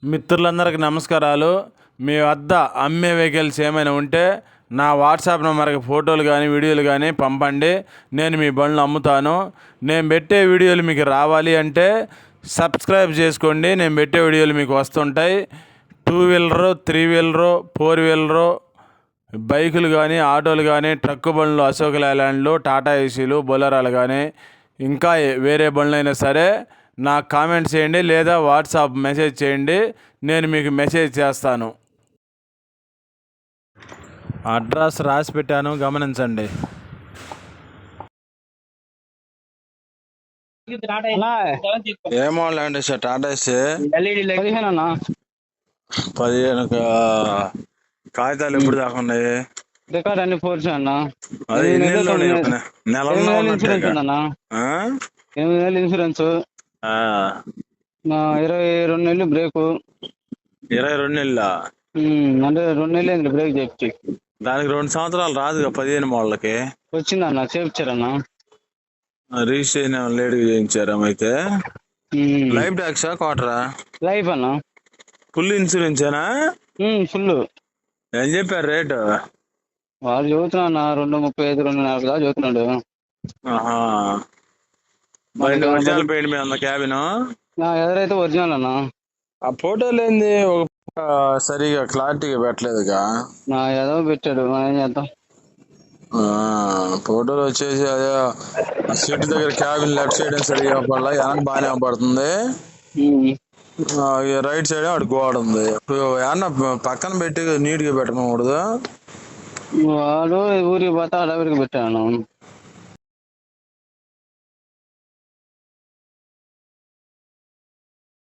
మిత్రులందరికీ నమస్కారాలు. మీ వద్ద అమ్మే వెహికల్స్ ఏమైనా ఉంటే నా వాట్సాప్ నెంబర్కి ఫోటోలు కానీ వీడియోలు కానీ పంపండి. నేను మీ బండ్లు అమ్ముతాను. నేను పెట్టే వీడియోలు మీకు రావాలి అంటే సబ్స్క్రైబ్ చేసుకోండి. నేను పెట్టే వీడియోలు మీకు వస్తుంటాయి. 2 వీలరు, 3 వీలరు, 4 వీలరు బైకులు కానీ, ఆటోలు కానీ, ట్రక్కు బండ్లు, అశోక్ లేలాండ్లు, టాటా ఏసీలు, బొలెరోలు కానీ, ఇంకా వేరే బండ్లైనా సరే నాకు కామెంట్ చేయండి లేదా వాట్సాప్ మెసేజ్ చేయండి. నేను మీకు మెసేజ్ చేస్తాను. అడ్రస్ రాసి పెట్టాను, గమనించండి. ఏమో అండి సార్, టాటా ఏసీ 15 కాగితాలు ఎప్పుడు దాకా ఉన్నాయి? రికార్డ్ అన్ని ఫోర్స్ అన్న. అది నెలలో అన్న 8 నెలలు ఇన్సూరెన్స్, 22 నెలలు బ్రేకు. 22 నెలల అంటే 2 నెలలు అయింది బ్రేక్ చెప్పి. దానికి 2 సంవత్సరాలు రాదుగా 15 మోడల్కి. వచ్చిందన్న, చేయించారన్న. రిజిస్ట్రేషన్ లేట్ చేయించారు అయితే. లైఫ్ ట్యాక్సా క్వార్టరా? లైఫ్ అన్న. ఫుల్ ఇన్సూరెన్సేనా? ఫుల్. ఏం చెప్పారు రేటు? వాడు చదువుతున్నా 235, 240 దాకా చదువుతున్నాడు. ఒరిజినల్ పెయింట్ మీద క్యాబిన్ ఎదురైతే ఒరిజినల్ అన్న. ఆ ఫోటోలు ఏంది సరిగా క్లారిటీగా పెట్టలేదుగా. ఏదో పెట్టాడు, మనం ఏం చేద్దాం. ఫోటోలు వచ్చేసి అదే సీట్ దగ్గర క్యాబిన్ లెఫ్ట్ సైడ్ సరిగా పడాల, వెనక బాగానే పడుతుంది. రైట్ సైడ్ అటు గోడ ఉంది. ఏమన్నా పక్కన పెట్టి నీట్ గా పెట్టకూడదు. వాడు ఊరికి పోతా అడవికి పెట్టాను.